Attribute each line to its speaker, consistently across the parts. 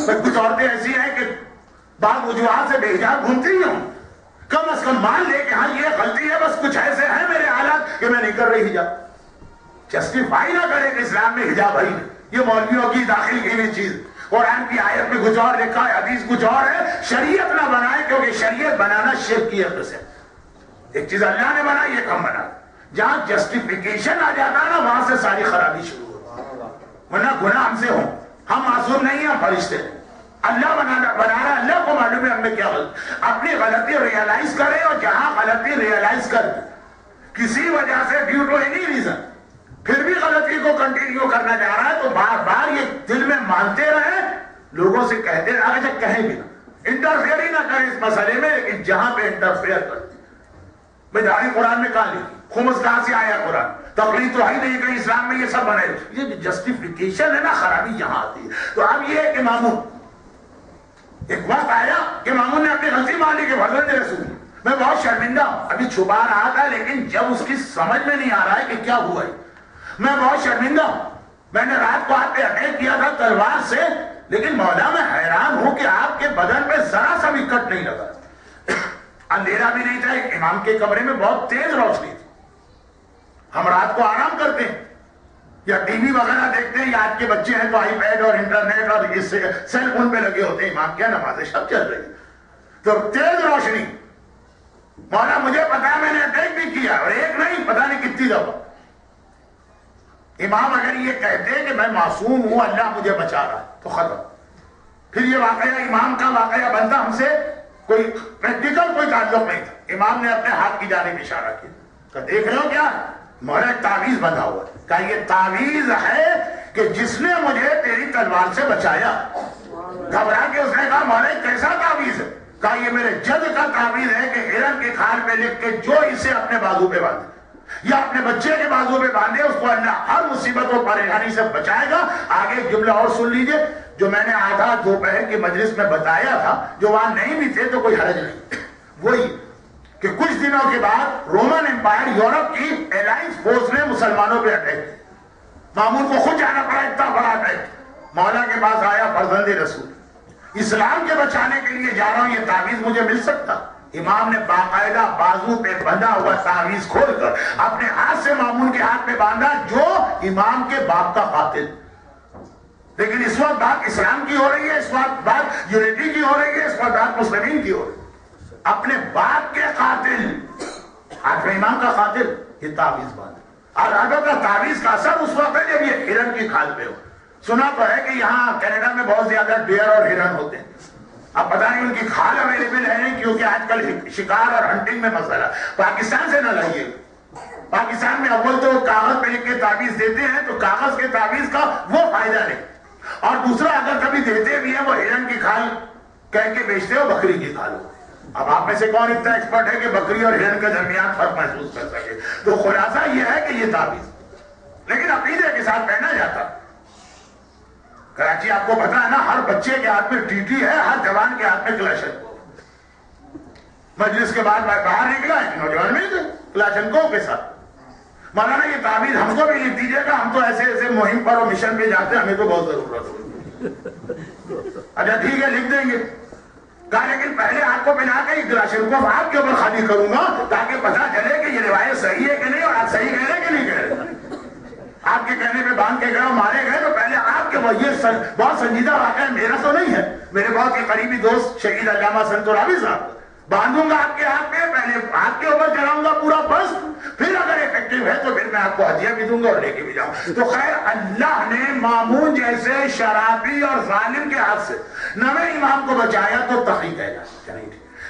Speaker 1: کچھ عورتیں ایسی ہیں کہ بعض وجوہات سے بے حجاب گھومتی ہوں، کم از کم مان لے کہ ہاں یہ غلطی ہے، بس کچھ ایسے ہیں میرے حالات کہ میں نہیں کر رہی حجاب۔ جسٹیفائی نہ کرے کہ اسلام میں حجاب ہے، یہ مولویوں کی داخل کی ہوئی چیز، قرآن کی آیت میں کچھ اور لکھا ہے، حدیث کچھ اور ہے۔ شریعت نہ بنائے، کیونکہ شریعت بنانا شرک کی حد سے، ایک چیز اللہ نے بنائی ایک ہم بنا، جہاں جسٹیفیکیشن آ جاتا ہے نا وہاں سے ساری خرابی شروع ہوتی ہے، ورنہ گناہ ہم سے ہوں، ہم معصوم نہیں ہیں، ہم فرشتے ہیں۔ اللہ بنا رہا، اللہ کو معلوم ہے ہم نے کیا غلط، اپنی غلطی ریئلائز کرے، اور جہاں غلطی ریئلائز کر کسی وجہ سے ڈیو ٹو اینی ریزن پھر بھی غلطی کو کنٹینیو کرنا چاہ رہا ہے تو بار بار یہ دل میں مانتے رہے، لوگوں سے کہتے رہے، اچھا کہیں بھی نہ انٹرفیئر ہی نہ کرے اس مسئلے میں، لیکن جہاں پہ انٹرفیئر کرتے بھائی داڑھی قرآن میں کہاں لکھی، خمس کہاں سے آیا قرآن، تقلید تو ہی نہیں کہ اسلام میں یہ سب بنے، یہ جسٹیفیکیشن ہے نا خرابی یہاں آتی ہے۔ تو اب یہ ہے کہ مامون ایک وقت آیا کہ مامون نے اپنی غلطی مان لی کہ فرزند رسول میں بہت شرمندہ ہوں، ابھی چھپا رہا تھا لیکن جب اس کی سمجھ میں نہیں آ رہا ہے کہ کیا ہوا ہے، میں بہت شرمندہ ہوں، میں نے رات کو آپ پہ اٹیک کیا تھا تلوار سے، لیکن مولا میں حیران ہوں کہ آپ کے بدن پہ ذرا سا بھی کٹ نہیں لگا، اندھیرا بھی نہیں تھا، امام کے کمرے میں بہت تیز روشنی تھی، ہم رات کو آرام کرتے ہیں یا ٹی وی وغیرہ دیکھتے ہیں، یا آج کے بچے ہیں تو آئی پیڈ اور انٹرنیٹ اور اس سے سیل فون پہ لگے ہوتے ہیں، امام کیا نماز شب چل رہی ہے تو تیز روشنی، مولا مجھے پتا ہے میں نے اٹیک بھی کیا اور ایک نہیں پتہ نہیں کتنی دفعہ، امام اگر یہ کہتے کہ میں معصوم ہوں اللہ مجھے بچا رہا ہے تو ختم، پھر یہ واقعہ امام کا واقعہ بنتا ہم سے کوئی پریکٹیکل کوئی تعلق نہیں تھا، امام نے اپنے ہاتھ کی جانب اشارہ کیا کہ دیکھ رہے ہو کیا مولا ایک تعویذ بندھا ہوا ہے، کہ یہ تعویذ ہے کہ جس نے مجھے تیری تلوار سے بچایا، گھبرا کے اس نے کہا مولا کیسا تعویذ ہے، کہا یہ میرے جد کا تعویذ ہے کہ ہرن کے کھال پہ لکھ کے جو اسے اپنے بازو پہ باندھے یا اپنے بچے کے بازو پہ باندھے اس کو اللہ ہر مصیبت و پریشانی سے بچائے گا۔ آگے ایک جملہ اور سن لیجئے جو میں نے آدھا دوپہر کی مجلس میں بتایا تھا، جو وہاں نہیں بھی تھے تو کوئی حرج نہیں، وہی کہ کچھ دنوں کے بعد رومن امپائر یورپ کی الائنس فورس نے مسلمانوں پہ اٹیک کیا، مامون کو خود جانا پڑا، اتنا بڑا اٹیک، مولا کے پاس آیا فرزند رسول اسلام کے بچانے کے لیے جا رہا ہوں، یہ تعویذ مجھے مل سکتا؟ امام نے باقاعدہ بازو پہ بندھا ہوا تعویذ کھول کر اپنے ہاتھ سے مامون کے ہاتھ پہ باندھا جو امام کے باپ کا قاتل، لیکن اس وقت بات اسلام کی ہو رہی ہے، اس وقت بات یونٹی کی ہو رہی ہے، اس وقت بات مسلمین کی ہو رہی ہے، اپنے باپ کے قاتل ہاتھ میں امام کا قاتل یہ تعویذ باندھا، اور البتہ تعویذ کا اثر اس وقت ہے جب یہ ہرن کی کھال پہ ہو۔ سنا تو ہے کہ یہاں کینیڈا میں بہت زیادہ ڈیئر اور ہرن ہوتے ہیں، اب پتہ نہیں ان کی کھال اویلیبل ہے نہیں، کیونکہ آج کل شکار اور ہنٹنگ میں مسئلہ، پاکستان سے نہ لائیے، پاکستان میں اول تو کاغذ پہ لکھ کے تعویذ دیتے ہیں تو کاغذ کے تعویذ کا وہ فائدہ نہیں، اور دوسرا اگر کبھی دیتے بھی ہیں وہ ہرن کی کھال کہہ کے بیچتے ہو، بکری کی کھال ہو۔ اب آپ میں سے کون اتنا ایکسپرٹ ہے کہ بکری اور ہرن کے درمیان فرق محسوس کر سکے؟ تو خلاصہ یہ ہے کہ یہ تعویذ لیکن عقیدے کے ساتھ پہنا جاتا۔ کراچی آپ کو پتا ہے نا، ہر بچے کے ہاتھ میں ٹی ٹی ہے، ہر جوان کے ہاتھ میں کلاشنکوف۔ مجلس کے بعد باہر نکلا ایک نوجوان میں کلاشنکوف کے ساتھ، مولانا یہ تعویذ ہم کو بھی لکھ دیجیے گا، ہم تو ایسے ایسے مہم پر اور مشن پہ جاتے ہیں، ہمیں تو بہت ضرورت ہے۔ اچھا ٹھیک ہے لکھ دیں گے، کہا لیکن پہلے آپ کو ملا کے کلاشنکوف آپ کے اوپر خالی کروں گا تاکہ پتا چلے کہ یہ روایت صحیح ہے کہ نہیں، اور آپ صحیح کہہ رہے کہ نہیں کہہ رہے۔ آپ کے کہنے پہ باندھ کے گئے مارے گئے تو پہلے آپ کے یہ بہت سنجیدہ واقعہ میرا تو نہیں ہے، میرے بہت ہی قریبی دوست شہید علامہ سنتورابی صاحب، باندھوں گا آپ کے ہاتھ پہ، پہلے آپ کے اوپر چلاؤں گا پورا بس، پھر اگر افیکٹو ہے تو پھر میں آپ کو ہدیہ بھی دوں گا اور لے کے بھی جاؤں۔ تو خیر اللہ نے مامون جیسے شرابی اور ظالم کے ہاتھ سے نویں امام کو بچایا تو تقی کہلاتا ہے۔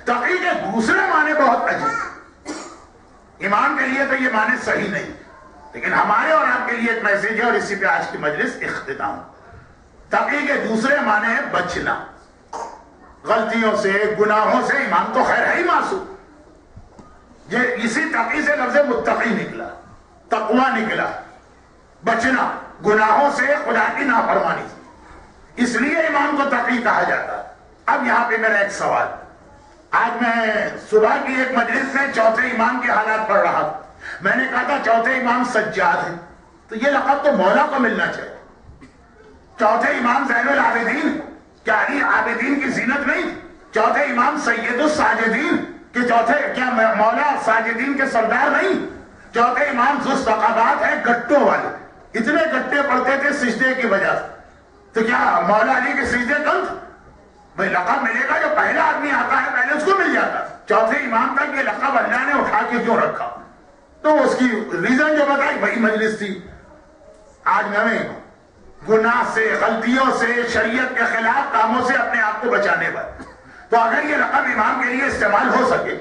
Speaker 1: تقی کے دوسرے معنی بہت عجیب، امام کے لیے تو یہ معنی صحیح نہیں، لیکن ہمارے اور آپ کے لیے ایک میسیج ہے اور اسی پہ آج کی مجلس اختتام۔ تقی کے دوسرے معنی ہے بچنا، غلطیوں سے گناہوں سے، امام تو خیر ہے ہی معصوم، یہ اسی تقی سے لفظ متقی نکلا، تقوی نکلا، بچنا گناہوں سے، خدا کی نافرمانی سے، اس لیے امام کو تقی کہا جاتا ہے۔ اب یہاں پہ میرا ایک سوال، آج میں صبح کی ایک مجلس میں چوتھے امام کے حالات پڑھ رہا تھا، میں نے کہا تھا چوتھے امام سجاد ہیں، تو یہ لقب تو مولا کو ملنا چاہیے، چوتھے امام زین العابدین، کیا علی عابدین کی زینت نہیں؟ چوتھے امام سید الساجدین کہ چوتھے کیا مولا ساجدین کے سردار نہیں؟ چوتھے امام ذو الثقبات ہیں گٹوں والے، اتنے گٹے پڑتے تھے سجدے کی وجہ سے، تو کیا مولا علی کے سجدے کم تھے؟ بھئی لقب ملے گا جو پہلا آدمی آتا ہے پہلے اس کو مل جاتا، چوتھے امام تک یہ لقب اللہ نے اٹھا کے کیوں رکھا؟ تو اس کی ریزن جو بتائی بھئی مجلس تھی، آج نویں گناہ سے، غلطیوں سے، شریعت کے خلاف کاموں سے اپنے آپ کو بچانے پر، تو اگر یہ لقب امام کے لیے استعمال ہو سکے،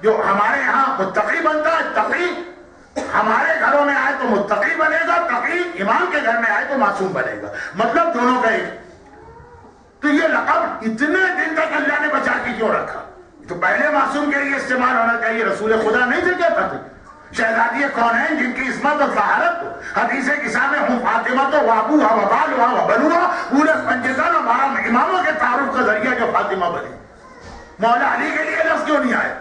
Speaker 1: جو ہمارے ہاں متقی بنتا ہے، تقی ہمارے گھروں میں آئے تو متقی بنے گا، تقی امام کے گھر میں آئے تو معصوم بنے گا، مطلب دونوں کا ایک۔ تو یہ لقب اتنے دن تک اللہ نے بچا کے کیوں رکھا؟ تو پہلے معصوم کے لیے استعمال ہونا چاہیے، رسول خدا نہیں تھے کہتا تھے شہزادی کونین جن کی عصمت اور طہارت کو حدیث کسا میں ہوں فاطمہ تو وابوہا وبالوہا وبنوہا، پورے پنجتن اور 12 اماموں کے تعارف کا ذریعہ جو فاطمہ بنی، مولا علی کے لیے لفظ کیوں نہیں آئے؟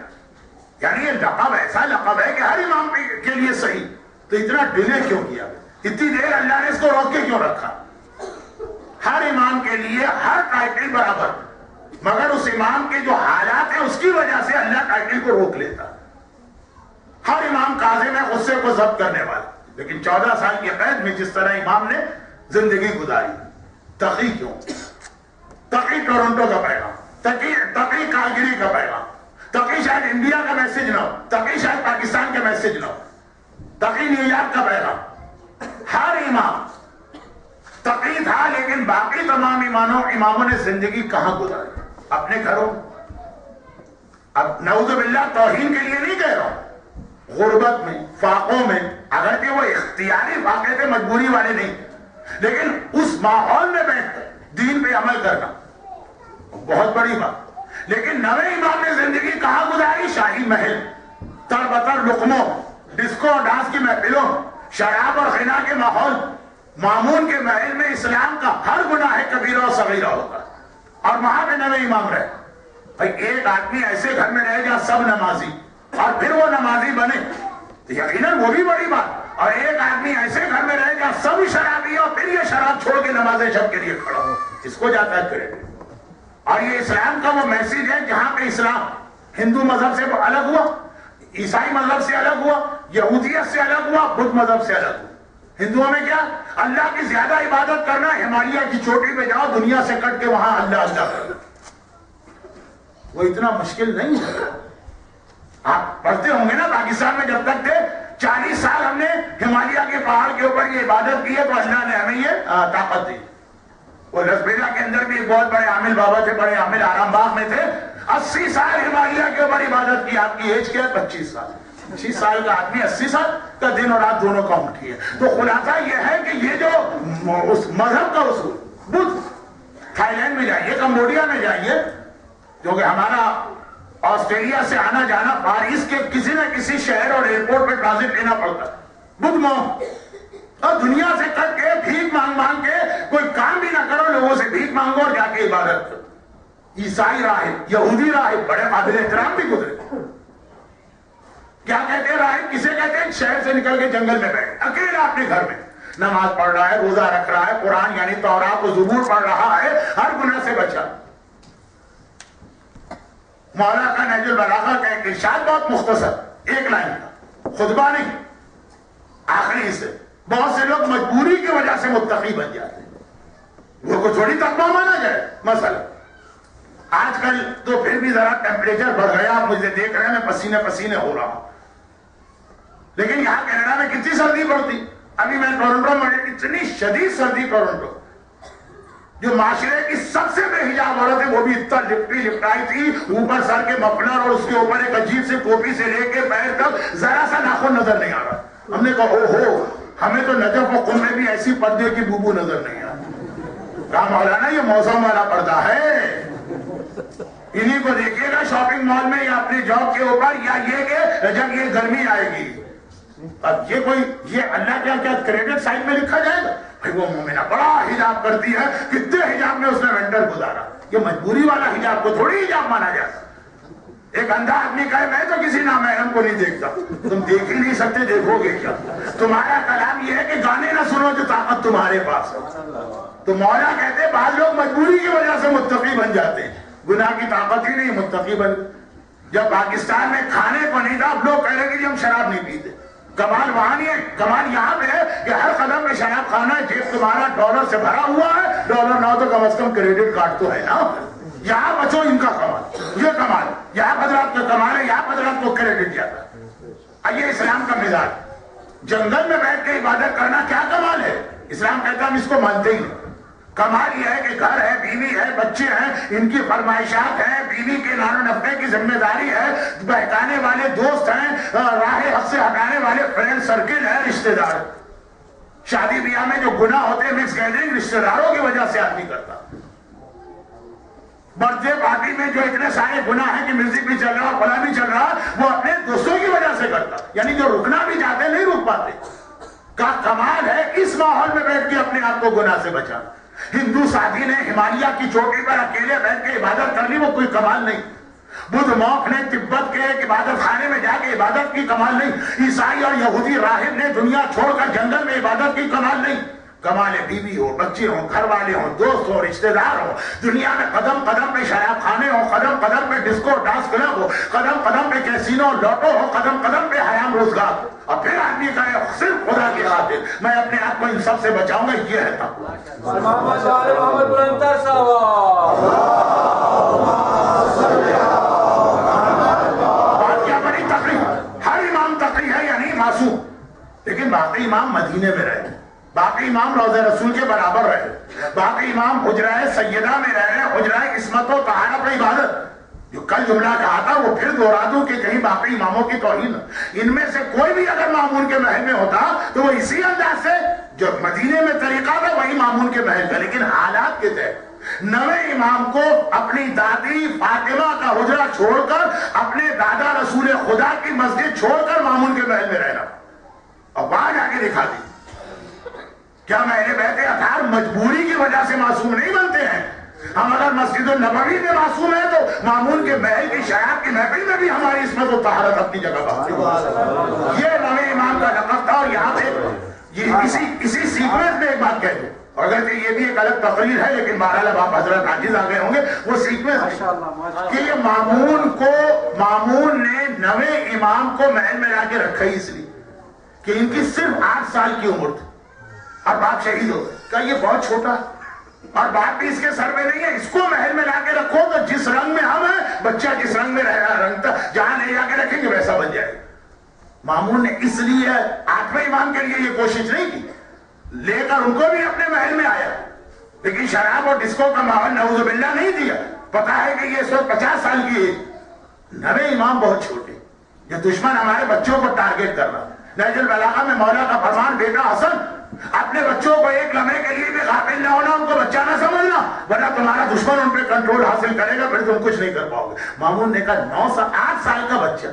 Speaker 1: یعنی یہ لقب ایسا لقب ہے کہ ہر امام کے لیے صحیح، تو اتنا ڈیلے کیوں کیا؟ اتنی دیر اللہ نے اس کو روک کے کیوں رکھا؟ ہر امام کے لیے ہر ٹائٹل برابر، مگر اس امام کے جو حالات ہیں اس کی وجہ سے اللہ ٹائٹل کو روک لیتا۔ ہر امام کاظم ہے غصے کو ضبط کرنے والا، لیکن 14 سال کی قید میں جس طرح امام نے زندگی گزاری، تقی کیوں؟ تقی ٹورنٹو کا پیغام، تقی کالگری کا پیغام، تقی شاید انڈیا کا میسج نہ ہو، تقی شاید پاکستان کا میسج نہ ہو، تقی نیو یارک کا پیغام۔ ہر امام تقی تھا، لیکن باقی تمام اماموں نے زندگی کہاں گزاری؟ اپنے گھروں۔ اب نعوذ باللہ توہین کے لیے نہیں کہہ رہا ہوں، غربت میں، فاقوں میں، اگرچہ وہ اختیاری فاقے تھے، مجبوری والے نہیں، لیکن اس ماحول میں بیٹھ کر دین پہ عمل کرنا بہت بڑی بات۔ لیکن نویں امام نے زندگی کہاں گزاری؟ شاہی محل، تربتر لقموں، ڈسکو ڈانس کی محفلوں، شراب اور خنا کے ماحول، مامون کے محل میں اسلام کا ہر گناہ کبیرہ و صغیرہ ہوگا، اور وہاں پہ نویں امام رہے۔ بھائی ایک آدمی ایسے گھر میں رہے جہاں سب نمازی اور پھر وہ نمازی بنے، یقیناً وہ بھی بڑی بات، اور ایک آدمی ایسے گھر میں رہے جہاں سب شرابی اور پھر یہ شراب چھوڑ کے نماز شب کے لیے کھڑا ہو، اس کو جاتا ہے کرے۔ اور یہ اسلام کا وہ میسیج ہے جہاں پہ اسلام ہندو مذہب سے الگ ہوا، عیسائی مذہب سے الگ ہوا، یہودیت سے الگ ہوا، بدھ مذہب سے الگ ہوا۔ ہندوؤں میں کیا؟ اللہ کی زیادہ عبادت کرنا، ہمالیہ کی چوٹی پہ جاؤ دنیا سے کٹ کے وہاں اللہ اللہ کرنا، وہ اتنا مشکل نہیں ہے۔ آپ پڑھتے ہوں گے نا پاکستان میں جب تک تھے 40 سال ہم نے ہمالیہ کے پہاڑ کے اوپر یہ عبادت کی ہے تو اللہ نے ہمیں یہ طاقت دی۔ وہ لسبیلا کے اندر بھی ایک بہت بڑے عامل بابا تھے، بڑے عامل آرام باغ میں تھے، 80 سال ہمالیہ کے اوپر عبادت کی۔ آپ کی ایج کیا ہے؟ 25 سال۔ 25 سال کا آدمی 80 سال کا دن اور رات دونوں کام اٹھی ہے۔ تو خلاصہ یہ ہے کہ یہ جو اس مذہب کا اصول، بدھ، تھائی لینڈ میں جائیے، کمبوڈیا میں جائیے، جو کہ ہمارا آسٹریلیا سے آنا جانا پاریس کے کسی نہ کسی شہر اور ایئرپورٹ پہ ٹرانزٹ لینا پڑتا ہے، بدھ مونک، اور دنیا سے کٹ کے بھیک مانگ مانگ کے کوئی کام بھی نہ کرو، لوگوں سے بھیک مانگو اور جا کے عبادت کرو۔ عیسائی راہب، یہودی راہب، بڑے قابل احترام بھی گزرے۔ کیا کہتے ہیں راہب؟ کسے کہتے ہیں؟ شہر سے نکل کے جنگل میں بیٹھے اکیلا اپنے گھر میں نماز پڑھ رہا ہے، روزہ رکھ رہا ہے، قرآن یعنی تورات و زبور پڑھ رہا ہے، ہر گناہ سے بچا۔ مولا کا نہج البلاغہ کا ایک ارشاد بہت مختصر، ایک لائن کا، خطبہ نہیں، آخری سے بہت سے لوگ مجبوری کی وجہ سے متقی بن جاتے ہیں، وہ کو تھوڑی تقویٰ مانا جائے۔ مثلا آج کل تو پھر بھی ذرا ٹیمپریچر بڑھ گیا، آپ مجھے دیکھ رہے ہیں میں پسینے پسینے ہو رہا ہوں، لیکن یہاں کینیڈا میں کتنی سردی پڑتی؟ ابھی میں ٹورنٹو میں، اتنی شدید سردی ٹورنٹو، جو معاشرے کی سب سے بے حجاب عورت ہے وہ بھی اتنا لپٹی لپٹائی تھی، اوپر سر کے مفلر اور اس کے اوپر ایک عجیب سے ٹوپی سے لے کے پیر تک ذرا سا ناخن نظر نہیں آ رہا۔ ہم نے کہا او ہو، ہمیں تو نجف و قم میں بھی ایسی پردے کی بو نظر نہیں آ رہی۔ کہا مولانا یہ موسم والا پردہ ہے، انہی کو دیکھیے گا شاپنگ مال میں یا اپنے جاب کے اوپر، یا یہ کہ جب یہ گرمی آئے گی۔ اب یہ کوئی یہ اللہ کیا کریڈٹ سائٹ میں لکھا جائے گا؟ بھائی وہ مومنہ بڑا حجاب کرتی ہے، کتنے حجاب میں اس نے ونٹر گزارا، یہ مجبوری والا حجاب کو تھوڑی حجاب مانا جاتا۔ ایک اندھا آدمی کہے میں تو کسی نامحرم کو نہیں دیکھتا، تم دیکھ ہی نہیں سکتے، دیکھو گے کیا؟ تمہارا کلام یہ ہے کہ گانے نہ سنو جو طاقت تمہارے پاس ہے. تو مولا کہتے ہیں بعض لوگ مجبوری کی وجہ سے متقی بن جاتے ہیں، گناہ کی طاقت ہی نہیں متقی بن. جب پاکستان میں کھانے کو نہیں تھا اب لوگ کہہ رہے کہ ہم شراب نہیں پیتے. کمال وہاں نہیں ہے، کمال یہاں پہ ہے کہ ہر قدم میں شراب کھانا ہے، جیب تمہارا ڈالر سے بھرا ہوا ہے، ڈالر نہ ہو تو کم از کم کریڈٹ کارڈ تو ہے نا. یہاں بچو ان کا کمال، یہ کمال یہاں حضرات کا کمال ہے، یہاں حضرات کو کریڈٹ جاتا ہے. یہ اسلام کا مزاج. جنگل میں بیٹھ کے عبادت کرنا کیا کمال ہے؟ اسلام کہتا ہے ہم اس کو مانتے ہی نہیں. کمال یہ ہے کہ گھر ہے، بیوی ہے، بچے ہیں، ان کی فرمائشات ہیں، بیوی کے نان و نفع کی ذمہ داری ہے، بہکانے والے دوست ہیں، راہ حق سے ہٹانے والے فرینڈ سرکل ہے، رشتہ دار. شادی بیاہ میں جو گناہ ہوتے ہیں مکس گیدرنگ رشتہ داروں کی وجہ سے آدمی کرتا. برتھ ڈے پارٹی میں جو اتنے سارے گناہ ہیں کہ میوزک بھی چل رہا فلاں بھی چل رہا، وہ اپنے دوستوں کی وجہ سے کرتا. یعنی جو رکنا بھی چاہتے نہیں رک پاتے. کا کمال ہے اس ماحول میں بیٹھ کے اپنے آپ کو گناہ سے بچانا. ہندو ساتھی نے ہمالیہ کی چوٹی پر اکیلے بیٹھ کے عبادت کر لی، وہ کوئی کمال نہیں. بدھ موک نے تبت کے ایک عبادت خانے میں جا کے عبادت کی، کمال نہیں. عیسائی اور یہودی راہب نے دنیا چھوڑ کر جنگل میں عبادت کی، کمال نہیں. کمال ہے بیوی ہو، بچے ہوں، گھر والے ہوں، دوست ہوں، رشتہ دار ہوں، دنیا میں قدم قدم پہ شراب خانے ہوں، قدم قدم پہ ڈسکو ڈانس کلب ہو، قدم قدم پہ کیسینو لوٹو ہو، قدم قدم پہ حرام روزگار. اور پھر آدمی کہے صرف خدا کی خاطر میں اپنے آپ کو ان سب سے بچاؤں گا. یہ ہے تقویٰ. بات کیا بڑی تقریب. ہر امام تقی ہے یا نہیں معصوم، لیکن باقی امام مدینے میں رہے، باقی امام روضہ رسول کے برابر رہے، باقی امام حجرہ سیدہ میں رہ رہے، حجرہ عصمت و طہارت و عبادت. جو کل جملہ کہا تھا وہ پھر دوہرا دوں کہ کہیں باقی اماموں کی توہین. ان میں سے کوئی بھی اگر مامون کے محل میں ہوتا تو وہ اسی انداز سے جو مدینے میں طریقہ تھا وہی مامون کے محل کا. لیکن حالات کے تحت نویں امام کو اپنی دادی فاطمہ کا حجرہ چھوڑ کر اپنے دادا رسول خدا کی مسجد چھوڑ کر مامون کے محل میں رہنا. اور وہاں جا کے دکھا دی. کیا اہل بیت اطہار مجبوری کی وجہ سے معصوم نہیں بنتے ہیں؟ ہم اگر مسجد النبوی میں معصوم ہیں تو مامون کے محل کی شراب کی محفل میں بھی ہماری عصمت و طہارت اپنی جگہ باقی. یہ نویں امام کا لقب تھا. اور یہاں پہ یہ اسی سیکوینس میں ایک بات کہہ دوں، اگرچہ یہ بھی ایک الگ تقریر ہے لیکن بہرحال اب آپ حضرت عاجز آ گئے ہوں گے. وہ سیکوینس کہ یہ مامون نے نویں امام کو محل میں لا کے رکھا ہی اس لیے کہ ان کی صرف 8 سال کی عمر تھی اور باپ شہید ہو گئے. کہ یہ بہت چھوٹا اور باپ بھی اس کے سر میں نہیں ہے، اس کو محل میں لا کے رکھو تو جس رنگ میں ہم ہیں بچہ جس رنگ میں رہے گا، رنگ جہاں لے جا کے رکھیں گے ویسا بن جائے گا. مامون نے اس لیے 8ویں امام کے لیے یہ کوشش نہیں کی، لے کر ان کو بھی اپنے محل میں آیا، لیکن شراب اور ڈسکو کا ماحول نعوذ باللہ نہیں دیا. پتا ہے کہ یہ اس وقت 50 سال کی ہے. نویں امام بہت چھوٹے، یہ دشمن ہمارے بچوں کو ٹارگٹ کر رہا. نہج البلاغہ میں مولا کا فرمان، بیٹا حسن اپنے بچوں کو ایک لمحے کے لیے بھی غافل نہ ہونا، ان کو بچہ نہ سمجھنا، ورنہ تمہارا دشمن ان پہ کنٹرول حاصل کرے گا، پھر تم کچھ نہیں کر پاؤ گے. مامون نے کہا 8 سال کا بچہ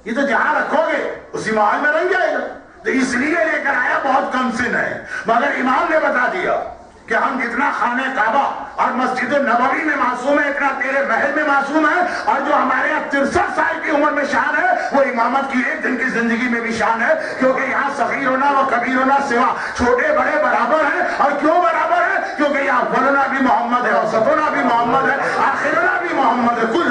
Speaker 1: یہ تو جہاں رکھو گے اسی ماحول میں رنگ جائے گا، تو اس لیے لے کر آیا. بہت کم سن ہے مگر امام نے بتا دیا کہ ہم جتنا خانہ کعبہ اور مسجد النبوی میں معصوم ہے اتنا تیرے محل میں معصوم ہے. اور جو ہمارے یہاں 63 سال کی عمر میں شان ہے وہ امامت کی 1 دن کی زندگی میں بھی شان ہے، کیونکہ یہاں صغیر ہونا و کبیر ہونا سوا چھوٹے بڑے برابر ہیں. اور کیوں برابر ہے؟ کیونکہ یہاں اولنا بھی محمد ہے، اوسطنا بھی محمد ہے، آخرنا بھی محمد ہے. کل